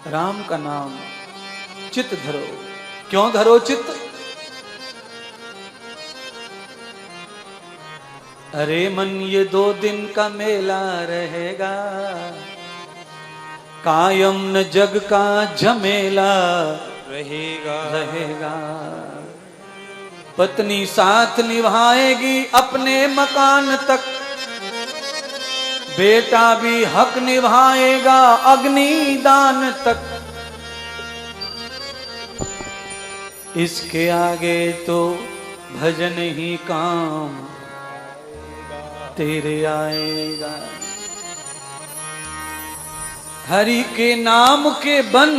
राम का नाम चित धरो। क्यों धरो चित? अरे मन ये 2 दिन का मेला रहेगा, कायम न जग का झमेला रहेगा। पत्नी साथ निभाएगी अपने मकान तक, बेटा भी हक निभाएगा अग्निदान तक। इसके आगे तो भजन ही काम तेरे आएगा। हरि के नाम के बन,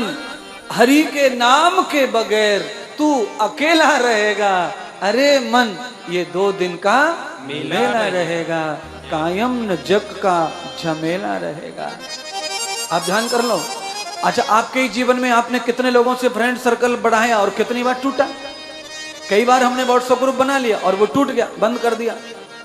हरि के नाम के बगैर तू अकेला रहेगा। अरे मन ये 2 दिन का मेला रहेगा, कायम न जग का झमेला रहेगा। आप ध्यान कर लो। अच्छा, आपके जीवन में आपने कितने लोगों से फ्रेंड सर्कल बढ़ाया और कितनी बार टूटा? कई बार हमने व्हाट्सएप ग्रुप बना लिया और वो टूट गया, बंद कर दिया,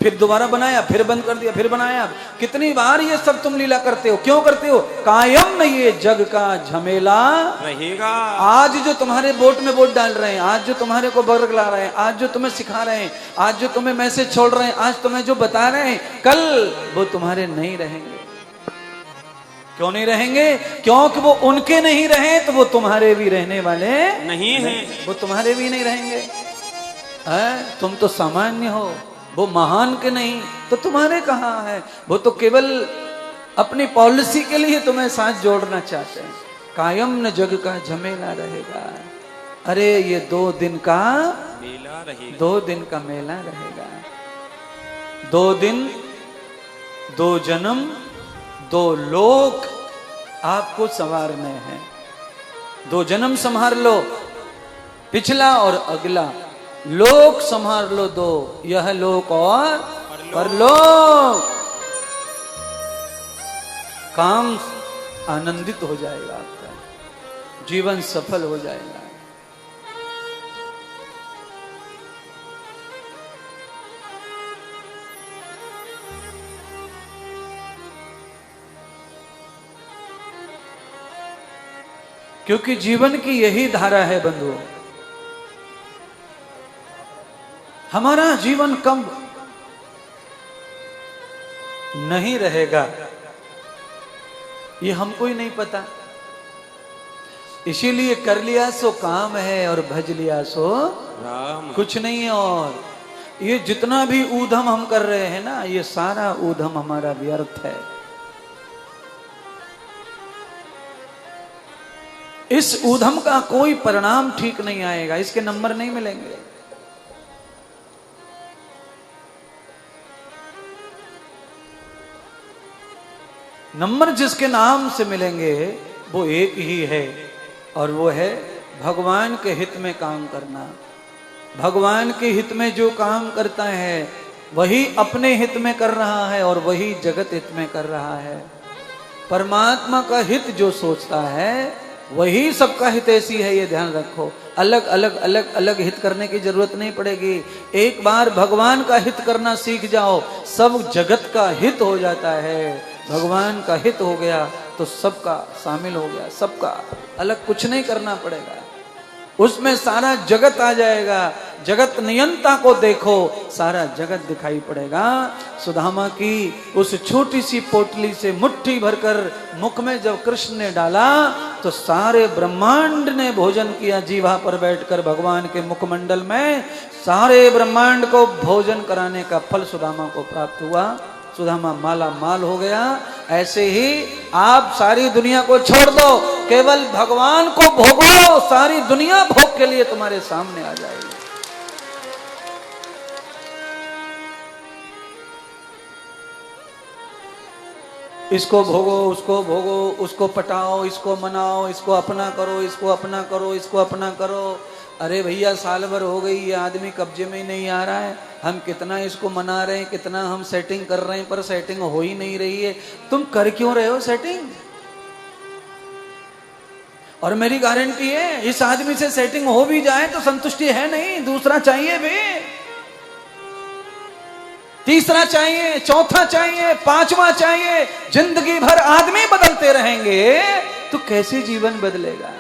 फिर दोबारा बनाया, फिर बंद कर दिया, फिर बनाया। कितनी बार ये सब तुम लीला करते हो? क्यों करते हो? कायम न ये जग का झमेला रहेगा। आज जो तुम्हारे वोट में वोट डाल रहे हैं, आज जो तुम्हारे को बर्ग ला रहे हैं, आज जो तुम्हें सिखा रहे हैं, आज जो तुम्हें मैसेज छोड़ रहे हैं, आज तुम्हें जो बता रहे हैं, कल वो तुम्हारे नहीं रहेंगे। क्यों नहीं रहेंगे? क्योंकि वो उनके नहीं रहे तो वो तुम्हारे भी रहने वाले नहीं है। वो तुम्हारे भी नहीं रहेंगे। तुम तो सामान्य हो, वो महान के नहीं, तो तुम्हारे कहाँ है? वो तो केवल अपनी पॉलिसी के लिए तुम्हें साथ जोड़ना चाहते हैं। कायम न जग का झमेला रहेगा। अरे ये 2 दिन का मेला रहेगा, 2 दिन का मेला रहेगा। 2 दिन 2 जन्म 2 लोक आपको संवारने हैं। 2 जन्म संभार लो, पिछला और अगला। लोक संभार लो 2, यह लोक और परलोक। काम आनंदित हो जाएगा आपका, जीवन सफल हो जाएगा। क्योंकि जीवन की यही धारा है बंधुओं। हमारा जीवन कब नहीं रहेगा ये हमको ही नहीं पता। इसीलिए कर लिया सो काम है और भज लिया सो राम। कुछ नहीं है। और ये जितना भी ऊधम हम कर रहे हैं ना, ये सारा ऊधम हमारा व्यर्थ है। इस ऊधम का कोई परिणाम ठीक नहीं आएगा, इसके नंबर नहीं मिलेंगे। नंबर जिसके नाम से मिलेंगे वो एक ही है, और वो है भगवान के हित में काम करना। भगवान के हित में जो काम करता है वही अपने हित में कर रहा है और वही जगत हित में कर रहा है। परमात्मा का हित जो सोचता है वही सबका हितैषी है, ये ध्यान रखो। अलग अलग अलग अलग हित करने की जरूरत नहीं पड़ेगी। एक बार भगवान का हित करना सीख जाओ, सब जगत का हित हो जाता है। भगवान का हित हो गया तो सबका शामिल हो गया, सबका। अलग कुछ नहीं करना पड़ेगा, उसमें सारा जगत आ जाएगा। जगत नियंता को देखो, सारा जगत दिखाई पड़ेगा। सुदामा की उस छोटी सी पोटली से मुट्ठी भरकर मुख में जब कृष्ण ने डाला तो सारे ब्रह्मांड ने भोजन किया। जीवा पर बैठकर भगवान के मुखमंडल में सारे ब्रह्मांड को भोजन कराने का फल सुदामा को प्राप्त हुआ। सुदामा माला माल हो गया। ऐसे ही आप सारी दुनिया को छोड़ दो, केवल भगवान को भोगो, सारी दुनिया भोग के लिए तुम्हारे सामने आ जाएगी। इसको भोगो, उसको भोगो, उसको पटाओ, इसको मनाओ, इसको अपना करो, इसको अपना करो, इसको अपना करो। अरे भैया साल भर हो गई, ये आदमी कब्जे में ही नहीं आ रहा है। हम कितना इसको मना रहे हैं, कितना हम सेटिंग कर रहे हैं, पर सेटिंग हो ही नहीं रही है। तुम कर क्यों रहे हो सेटिंग? और मेरी गारंटी है इस आदमी से सेटिंग हो भी जाए तो संतुष्टि है नहीं, दूसरा चाहिए भी, तीसरा चाहिए, चौथा चाहिए, पांचवा चाहिए। जिंदगी भर आदमी बदलते रहेंगे तो कैसे जीवन बदलेगा?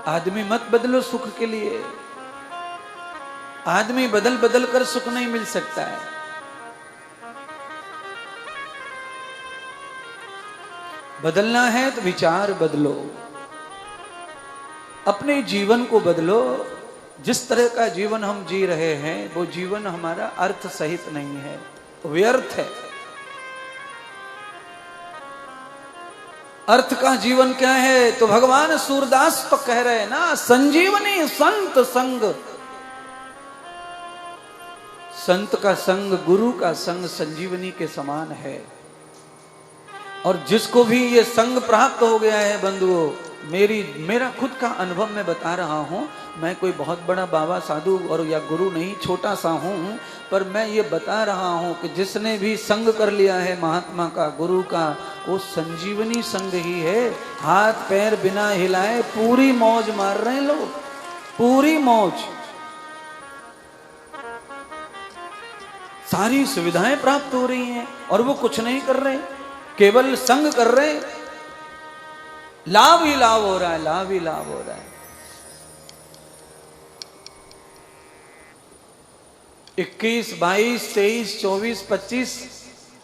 आदमी मत बदलो सुख के लिए। आदमी बदल बदल कर सुख नहीं मिल सकता है। बदलना है तो विचार बदलो, अपने जीवन को बदलो। जिस तरह का जीवन हम जी रहे हैं वो जीवन हमारा अर्थ सहित नहीं है, व्यर्थ है। अर्थ का जीवन क्या है? तो भगवान सूरदास तो कह रहे हैं ना, संजीवनी संत संग। संत का संग, गुरु का संग संजीवनी के समान है। और जिसको भी ये संग प्राप्त हो गया है बंधुओं, मेरा खुद का अनुभव मैं बता रहा हूं। मैं कोई बहुत बड़ा बाबा साधु और या गुरु नहीं, छोटा सा हूं, पर मैं ये बता रहा हूं कि जिसने भी संग कर लिया है महात्मा का, गुरु का, वो संजीवनी संग ही है। हाथ पैर बिना हिलाए पूरी मौज मार रहे हैं लोग, पूरी मौज। सारी सुविधाएं प्राप्त हो रही हैं और वो कुछ नहीं कर रहे, केवल संग कर रहे हैं। लाभ ही लाभ हो रहा है, लाभ ही लाभ हो रहा है। 21, 22, 23, 24, 25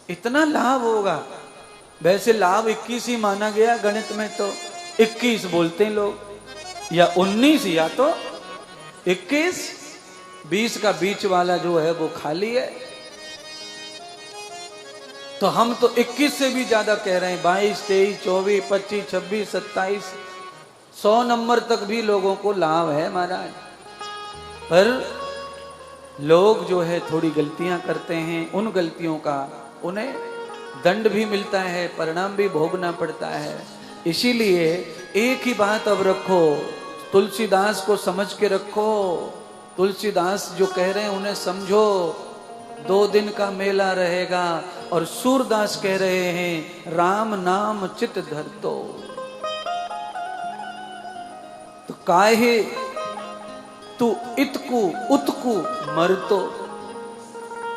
इतना लाभ होगा। वैसे लाभ 21 ही माना गया गणित में, तो 21 बोलते हैं लोग, या 19 या तो 21, 20 का बीच वाला जो है वो खाली है। तो हम तो 21 से भी ज्यादा कह रहे हैं। 22, 23, 24, 25, 26, 27 100 नंबर तक भी लोगों को लाभ है महाराज। पर लोग जो है थोड़ी गलतियां करते हैं, उन गलतियों का उन्हें दंड भी मिलता है, परिणाम भी भोगना पड़ता है। इसीलिए एक ही बात अब रखो, तुलसीदास को समझ के रखो। तुलसीदास जो कह रहे हैं उन्हें समझो। 2 दिन का मेला रहेगा। और सूरदास कह रहे हैं राम नाम चित धरतो। तो काहे तू इतकू उतकू मरतो।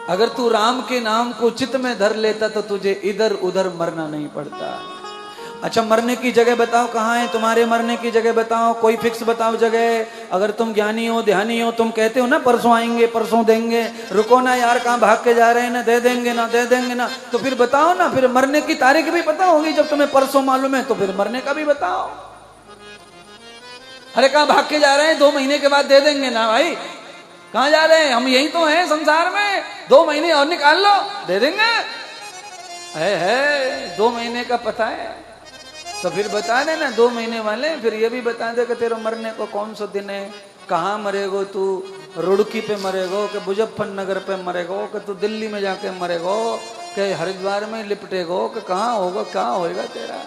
अगर तू राम के नाम को चित्त में धर लेता तो तुझे इधर उधर मरना नहीं पड़ता। अच्छा, मरने की जगह बताओ कहाँ है तुम्हारे, मरने की जगह बताओ, कोई फिक्स बताओ जगह। अगर तुम ज्ञानी हो, ध्यानी हो, तुम कहते हो ना परसों आएंगे, परसों देंगे, रुको ना यार, कहाँ भाग के जा रहे हैं, ना दे देंगे ना दे देंगे ना, तो फिर बताओ ना, फिर मरने की तारीख भी पता होगी। जब तुम्हें परसों मालूम है तो फिर मरने का भी बताओ। अरे कहाँ भाग के जा रहे हैं, 2 महीने के बाद दे देंगे ना भाई, कहाँ जा रहे हैं, हम यही तो हैं संसार में, 2 महीने और निकाल लो, दे देंगे। है 2 महीने का पता है तो फिर बता देना 2 महीने वाले। फिर ये भी बता दे कि तेरे मरने को कौन सा दिन है, कहाँ मरेगो तू, रुड़की पे मरेगो कि मुजफ्फरनगर पे मरेगो कि तू दिल्ली में जाके मरेगो कि हरिद्वार में लिपटेगो कि कहाँ होगा, कहाँ होएगा तेरा।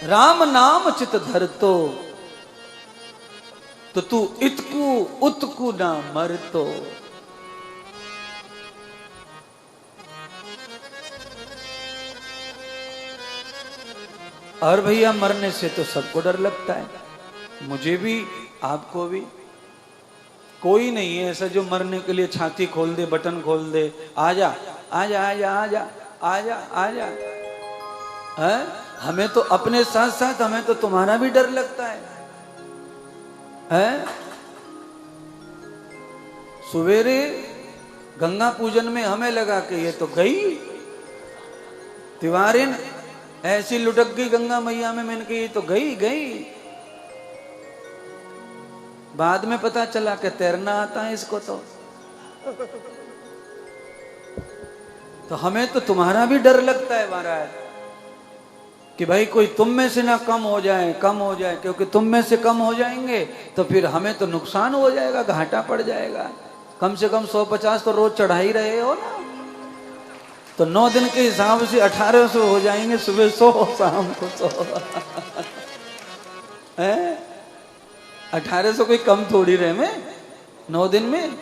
राम नाम चित धरतो तो तू इतकू उतकू ना मरतो। और भैया मरने से तो सबको डर लगता है, मुझे भी आपको भी। कोई नहीं है ऐसा जो मरने के लिए छाती खोल दे, बटन खोल दे, आजा आजा आजा आजा आजा आजा। है हमें तो अपने साथ साथ हमें तो तुम्हारा भी डर लगता है? सवेरे गंगा पूजन में हमें लगा कि ये तो गई तिवारिन, ऐसी लुटक गई गंगा मैया में, मैंने कही ये तो गई गई। बाद में पता चला कि तैरना आता है इसको। तो हमें तो तुम्हारा भी डर लगता है महाराज कि भाई कोई तुम में से ना कम हो जाए, कम हो जाए, क्योंकि तुम में से कम हो जाएंगे तो फिर हमें तो नुकसान हो जाएगा, घाटा पड़ जाएगा। कम से कम 150 तो रोज चढ़ा ही रहे हो ना, तो 9 दिन के हिसाब से 1800 हो जाएंगे, सुबह 100 शाम को 100 है 1800 कोई कम थोड़ी रहे में 9 दिन में।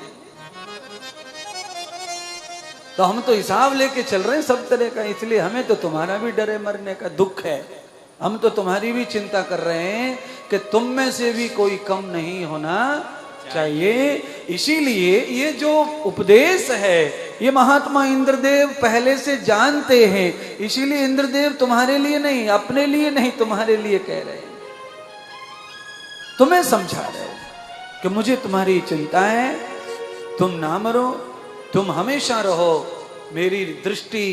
तो हम तो हिसाब लेके चल रहे हैं सब तरह का, इसलिए हमें तो तुम्हारा भी डर है, मरने का दुख है। हम तो तुम्हारी भी चिंता कर रहे हैं कि तुम में से भी कोई कम नहीं होना चाहिए। इसीलिए ये जो उपदेश है ये महात्मा इंद्रदेव पहले से जानते हैं। इसीलिए इंद्रदेव तुम्हारे लिए नहीं, अपने लिए नहीं, तुम्हारे लिए कह रहे हैं, तुम्हें समझा रहे हो कि मुझे तुम्हारी चिंता है, तुम ना मरो, तुम हमेशा रहो। मेरी दृष्टि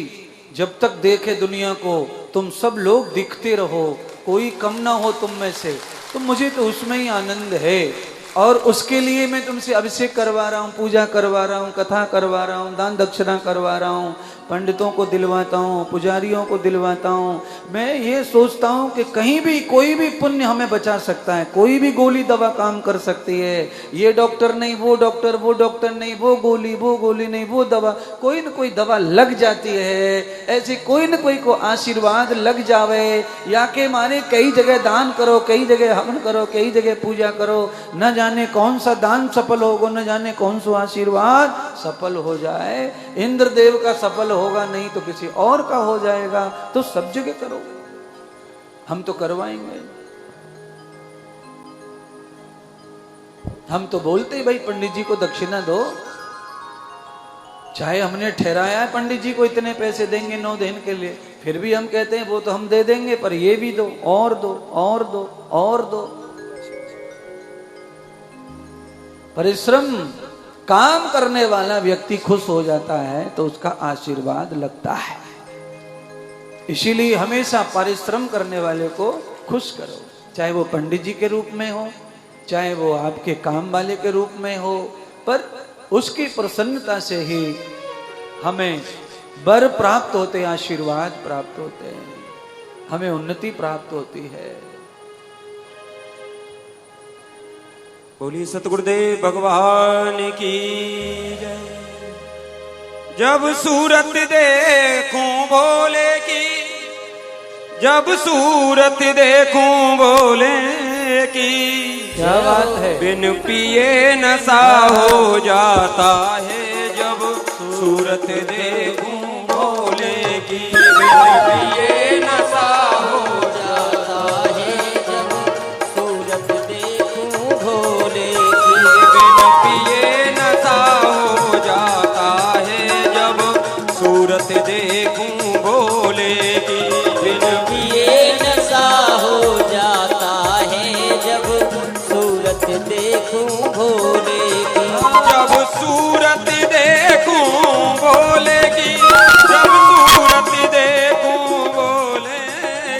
जब तक देखे दुनिया को, तुम सब लोग दिखते रहो, कोई कम ना हो तुम में से, तो मुझे तो उसमें ही आनंद है। और उसके लिए मैं तुमसे अभिषेक करवा रहा हूँ, पूजा करवा रहा हूँ, कथा करवा रहा हूँ, दान दक्षिणा करवा रहा हूँ, पंडितों को दिलवाता हूँ, पुजारियों को दिलवाता हूँ। मैं ये सोचता हूँ कि कहीं भी कोई भी पुण्य हमें बचा सकता है, कोई भी गोली दवा काम कर सकती है। ये डॉक्टर नहीं वो डॉक्टर, वो डॉक्टर नहीं वो गोली नहीं वो दवा, कोई न कोई दवा लग जाती है। ऐसे कोई न कोई को आशीर्वाद लग जावे, या के माने कई जगह दान करो, कई जगह हवन करो, कई जगह पूजा करो, न जाने कौन सा दान सफल होगा, न जाने कौन सा आशीर्वाद सफल हो जाए। इंद्रदेव का सफल होगा नहीं तो किसी और का हो जाएगा, तो सब जगह करो, हम तो करवाएंगे। हम तो बोलते ही भाई पंडित जी को दक्षिणा दो, चाहे हमने ठहराया है पंडित जी को इतने पैसे देंगे 9 दिन के लिए, फिर भी हम कहते हैं वो तो हम दे देंगे, पर ये भी दो और दो और दो और दो। परिश्रम काम करने वाला व्यक्ति खुश हो जाता है तो उसका आशीर्वाद लगता है। इसीलिए हमेशा परिश्रम करने वाले को खुश करो, चाहे वो पंडित जी के रूप में हो, चाहे वो आपके काम वाले के रूप में हो, पर उसकी प्रसन्नता से ही हमें वर प्राप्त होते हैं, आशीर्वाद प्राप्त होते हैं, हमें उन्नति प्राप्त होती है। बोली सतगुरुदेव भगवान की जय। जब सूरत देखूं भोले की, जब सूरत देखूं भोले की, क्या बात है। बिन पिए नशा हो जाता है, जब सूरत देखूं भोले की, बिन पिए नशा हो जाता है, जब सूरत देखूं भोले की, बिन पिए नशा हो जाता है, जब सूरत देखूं भोले की, बिन पिए नशा हो जाता है, जब सूरत देखूं भोले की, जब सूरत देखूं भोले की, जब सूरत देखूं भोले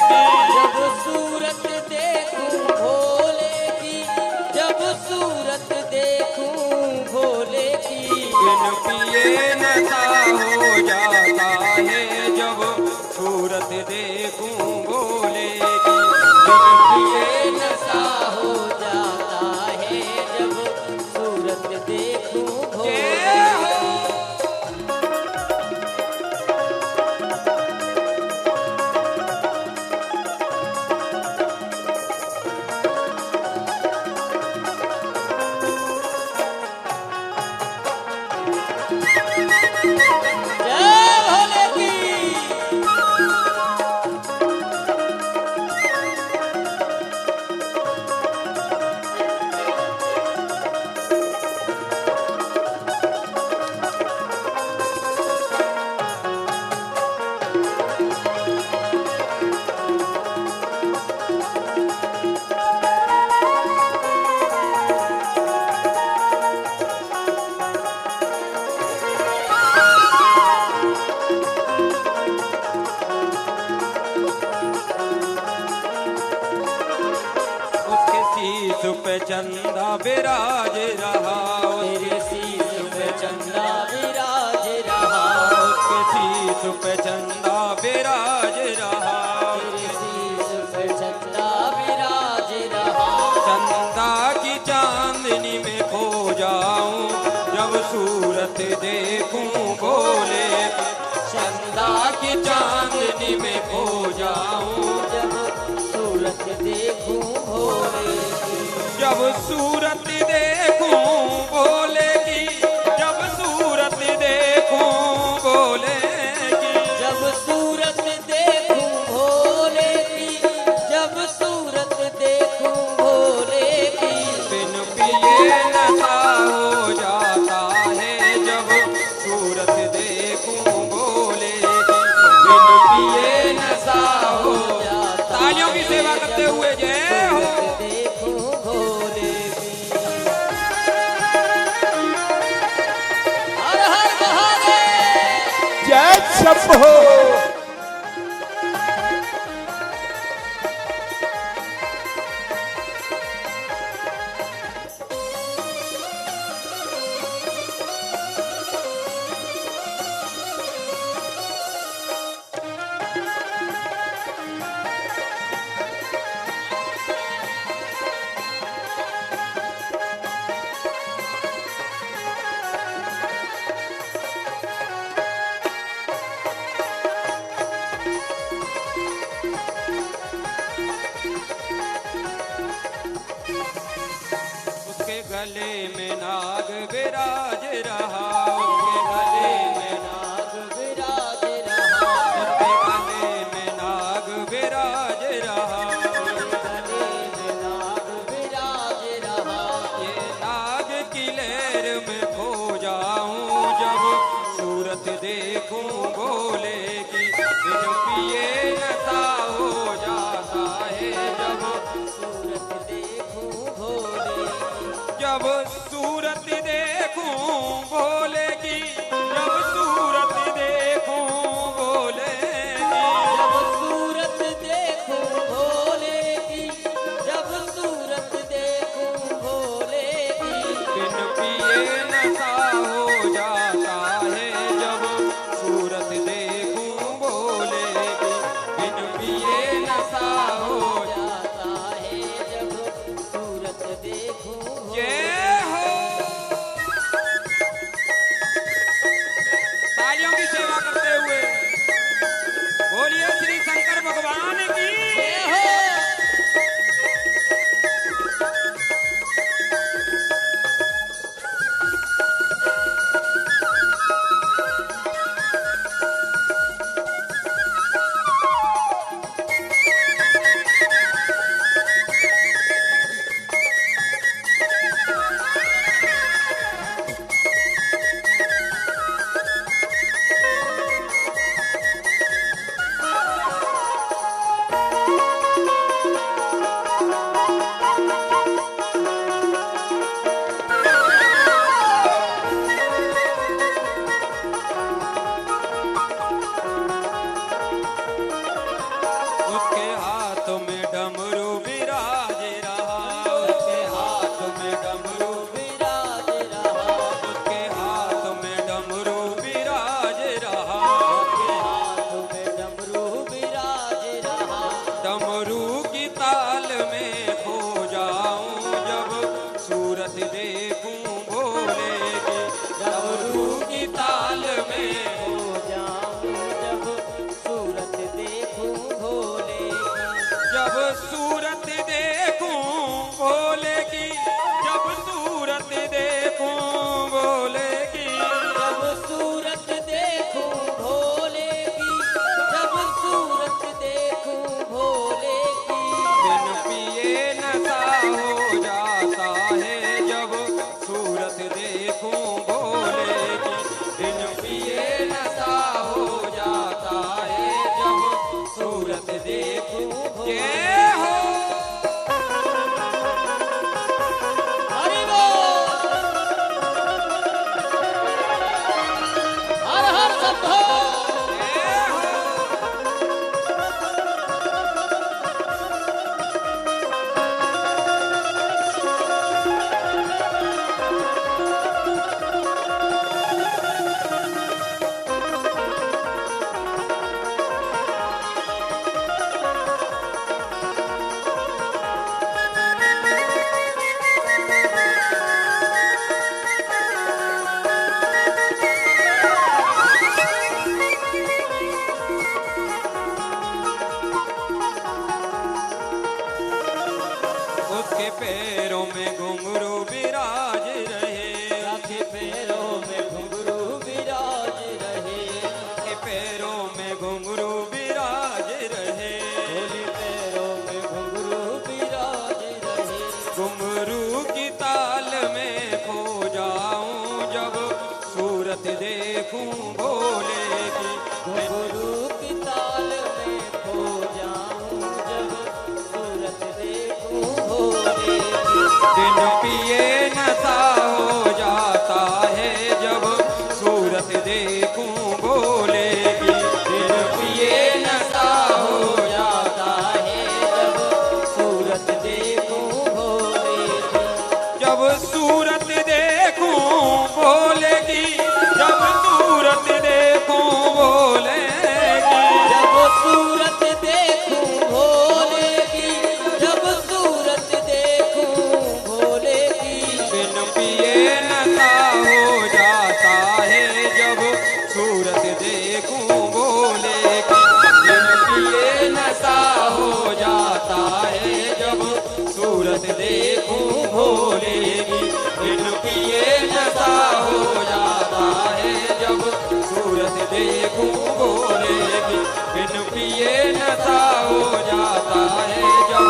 की, जब सूरत देखूं भोले की, जब सूरत देखूं भोले की, बिन पिए नशा हो जाता है, जब सूरत देखूं भोले की, बिन पिए नशा हो जाता है, जब सूरत देखूं भोले की। जय भोले की। उसके शीश पे चंदा विराज रहा, तेरे शीश पे चंदा विराज रहा, उसके शीश पे चंदा विराज रहा, तेरे शीश पे चंदा विराज रहा, चंदा की चांदनी में खो जाऊं, जब सूरत देखूं भोले की, चंदा की चांदनी में खो जाऊं, जब सूरत देखूं भोले की, जब सूरत देखूं भोले की, जब सूरत देखूं भोले की, जब सूरत देखूं भोले की, जब सूरत देखूं भोले की, बिन पिए नशा हो जाता है, जब सूरत देखूं भोले की, बिन पिए नशा हो जाता। तालियों की सेवा करते हुए जय हो। देखूं भोले की। हर हर महादेव। जय शंभो। उसके गले में नाग विराज रहा, उसके गले में नाग विराज रहा, उसके गले में नाग विराज रहा, गले में नाग विराज रहा, ये नाग की लहर में खो जाऊं, जब सूरत देखूं भोले की, बिन पिए नशा हो जाता है, जब सूरत देखूं भोले की, जब सूरत देखूं भोले की, जब सूरत देखूं भोले की, जब सूरत देखूं भोले की, जब सूरत देखूं भोले की, बिन पिए नशा हो जाता है, जब सूरत नशा हो जाता है जब सूरत देखूं जय हो। तालियों की सेवा करते हुए बोलिए श्री शंकर भगवान की जय हो। उसके हाथ में डमरू विराज रहा उसके हाथ में डमरू विराज रहा उसके हाथ में डमरू विराज रहा उसके हाथ में डमरू विराज रहा डमरू की ताल में खो जाऊं जब सूरत देखूं भोले की डमरू की ताल में हो जाऊं जब सूरत देखूं भोले जब सूरत देखूं भोले की जब सूरत देखूं भोले की जब सूरत देखूं भोले की जब सूरत देखूं भोले की बिन पिए नशा हो जाता है जब सूरत देखूं भोले की बिन पिए नशा हो जाता है जब सूरत देखूं जय हो। हरि बोल हर हर शंभो जय हो। उसके पैरों में घुंघरू विराज रहे राखे पैरों में घुंघरू विराज रहे के पैरों में घुंघरू विराज रहे भोले पैरों में घुंघरू विराज रहे घुंघरू की ताल में खो जाऊं जब सूरत देखूं भोले की घुंघरू की ताल में खो जाऊं जब सूरत देखूं भोले की बिन पिए नशा हो जाता है जब सूरत देखूं भोले की बिन पिए नशा हो जाता है जब सूरत देखूं भोले की जब सूरत देखूं भोले की जब सूरत देखूं भोले की जब सूरत देखूं भोले की जब सूरत देखूं भोले की बिन पिए नशा हो जाता है जब सूरत देखूं भोले की बिन पिए नशा हो जाता है जब सूरत देखूं भोले की बिन पिए नशा हो जाता है जब सूरत देखूं भोले की बिन पिए नशा हो जाता है जब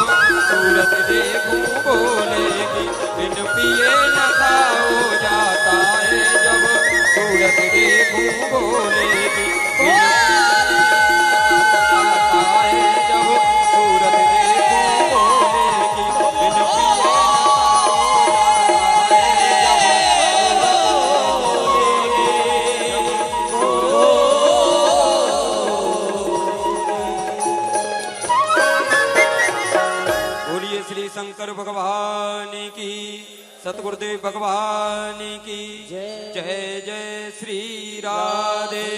सूरत देखूं भोले की बिन पिए नशा हो जाता है जब सूरत देखूं भोले की बिन जाता है जब सूरत देखूं भोले की बिन पिए बोलिए श्री शंकर भगवान की सतगुरुदेव भगवान की जय। जय जय श्री राधे।